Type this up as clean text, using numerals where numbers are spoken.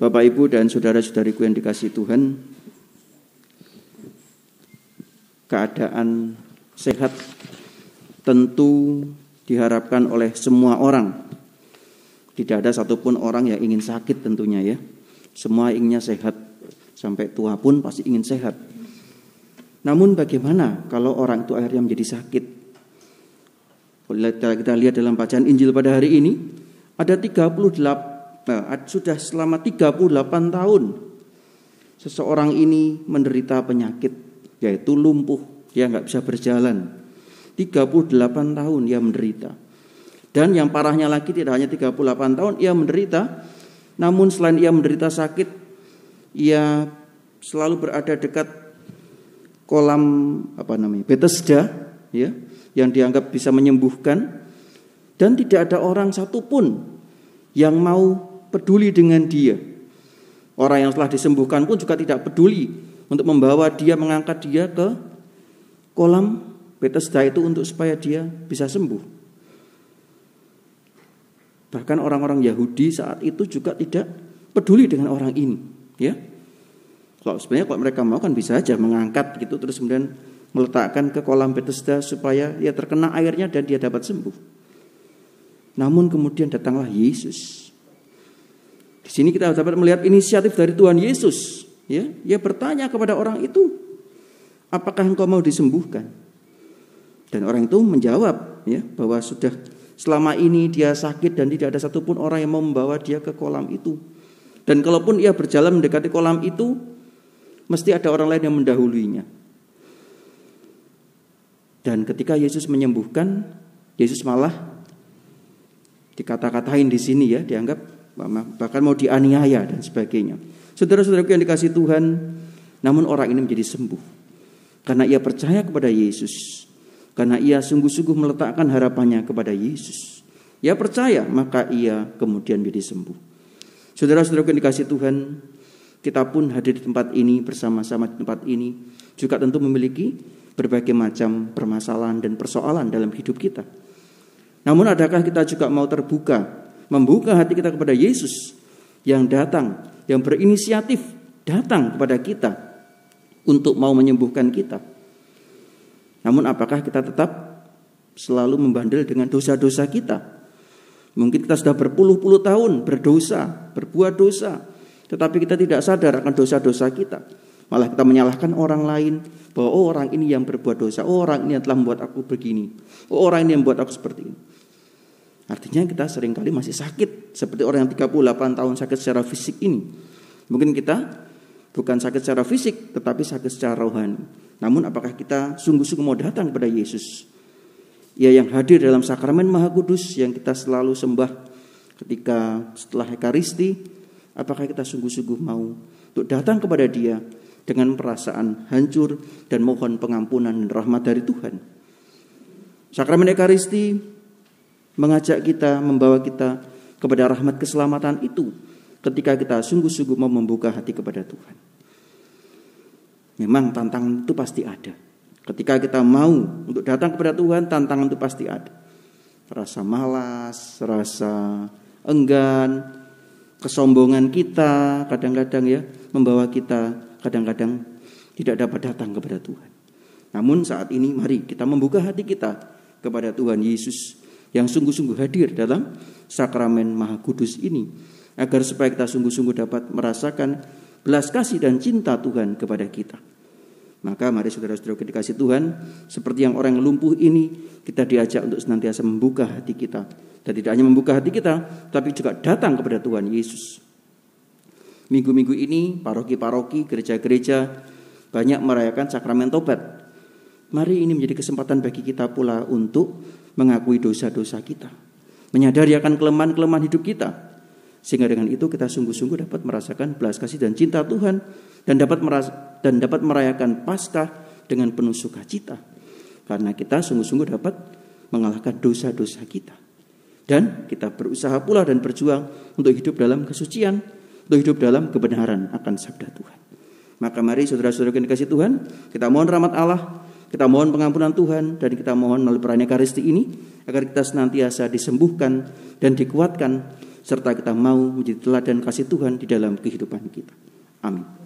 Bapak, Ibu, dan saudara-saudariku yang dikasihi Tuhan, keadaan sehat tentu diharapkan oleh semua orang. Tidak ada satupun orang yang ingin sakit tentunya ya. Semua inginnya sehat, sampai tua pun pasti ingin sehat. Namun bagaimana kalau orang itu akhirnya menjadi sakit? Kita lihat dalam bacaan Injil pada hari ini, ada 38, sudah selama 38 tahun seseorang ini menderita penyakit, yaitu lumpuh. Dia nggak bisa berjalan. 38 tahun ia menderita. Dan yang parahnya lagi, tidak hanya 38 tahun ia menderita, namun selain ia menderita sakit, ia selalu berada dekat kolam Bethesda, ya, yang dianggap bisa menyembuhkan, dan tidak ada orang satupun yang mau peduli dengan dia. Orang yang telah disembuhkan pun juga tidak peduli untuk membawa dia, mengangkat dia ke kolam Bethesda itu untuk supaya dia bisa sembuh. Bahkan orang-orang Yahudi saat itu juga tidak peduli dengan orang ini, ya. Kalau mereka mau kan bisa aja mengangkat gitu, terus kemudian meletakkan ke kolam Bethesda supaya dia terkena airnya dan dia dapat sembuh. Namun kemudian datanglah Yesus. Di sini kita dapat melihat inisiatif dari Tuhan Yesus, ya. Dia bertanya kepada orang itu, apakah engkau mau disembuhkan? Dan orang itu menjawab, ya, bahwa sudah selama ini dia sakit dan tidak ada satupun orang yang mau membawa dia ke kolam itu. Dan kalaupun ia berjalan mendekati kolam itu, mesti ada orang lain yang mendahuluinya. Dan ketika Yesus menyembuhkan, Yesus malah dikata-katain di sini, ya, dianggap bahkan mau dianiaya dan sebagainya. Saudara-saudaraku yang dikasihi Tuhan, namun orang ini menjadi sembuh karena ia percaya kepada Yesus, karena ia sungguh-sungguh meletakkan harapannya kepada Yesus. Ia percaya, maka ia kemudian menjadi sembuh. Saudara-saudaraku yang dikasihi Tuhan, kita pun hadir di tempat ini, bersama-sama di tempat ini, juga tentu memiliki berbagai macam permasalahan dan persoalan dalam hidup kita. Namun adakah kita juga mau terbuka, membuka hati kita kepada Yesus yang datang, yang berinisiatif datang kepada kita untuk mau menyembuhkan kita? Namun apakah kita tetap selalu membandel dengan dosa-dosa kita? Mungkin kita sudah berpuluh-puluh tahun berdosa, berbuat dosa, tetapi kita tidak sadar akan dosa-dosa kita. Malah kita menyalahkan orang lain, bahwa orang ini yang berbuat dosa, orang ini yang telah membuat aku begini, orang ini yang membuat aku seperti ini. Artinya kita seringkali masih sakit, seperti orang yang 38 tahun sakit secara fisik ini. Mungkin kita bukan sakit secara fisik, tetapi sakit secara rohani. Namun apakah kita sungguh-sungguh mau datang kepada Yesus? Ia yang hadir dalam sakramen Maha Kudus yang kita selalu sembah ketika setelah Ekaristi. Apakah kita sungguh-sungguh mau untuk datang kepada Dia dengan perasaan hancur dan mohon pengampunan dan rahmat dari Tuhan? Sakramen Ekaristi mengajak kita, membawa kita kepada rahmat keselamatan itu ketika kita sungguh-sungguh mau membuka hati kepada Tuhan. Memang tantangan itu pasti ada. Ketika kita mau untuk datang kepada Tuhan, tantangan itu pasti ada. Rasa malas, rasa enggan, kesombongan kita kadang-kadang, ya, membawa kita kadang-kadang tidak dapat datang kepada Tuhan. Namun saat ini mari kita membuka hati kita kepada Tuhan Yesus yang sungguh-sungguh hadir dalam sakramen Maha Kudus ini, agar supaya kita sungguh-sungguh dapat merasakan belas kasih dan cinta Tuhan kepada kita. Maka mari saudara-saudara dikasihi Tuhan, seperti yang orang yang lumpuh ini, kita diajak untuk senantiasa membuka hati kita. Dan tidak hanya membuka hati kita, tapi juga datang kepada Tuhan Yesus. Minggu-minggu ini paroki-paroki, gereja-gereja banyak merayakan sakramen tobat. Mari ini menjadi kesempatan bagi kita pula untuk mengakui dosa-dosa kita, menyadari akan kelemahan-kelemahan hidup kita, sehingga dengan itu kita sungguh-sungguh dapat merasakan belas kasih dan cinta Tuhan, dan dapat merayakan Paskah dengan penuh sukacita, karena kita sungguh-sungguh dapat mengalahkan dosa-dosa kita, dan kita berusaha pula dan berjuang untuk hidup dalam kesucian, untuk hidup dalam kebenaran akan sabda Tuhan. Maka mari saudara-saudara yang dikasihi Tuhan, kita mohon rahmat Allah, kita mohon pengampunan Tuhan, dan kita mohon melalui perayaan Ekaristi ini agar kita senantiasa disembuhkan dan dikuatkan serta kita mau menjadi teladan kasih Tuhan di dalam kehidupan kita. Amin.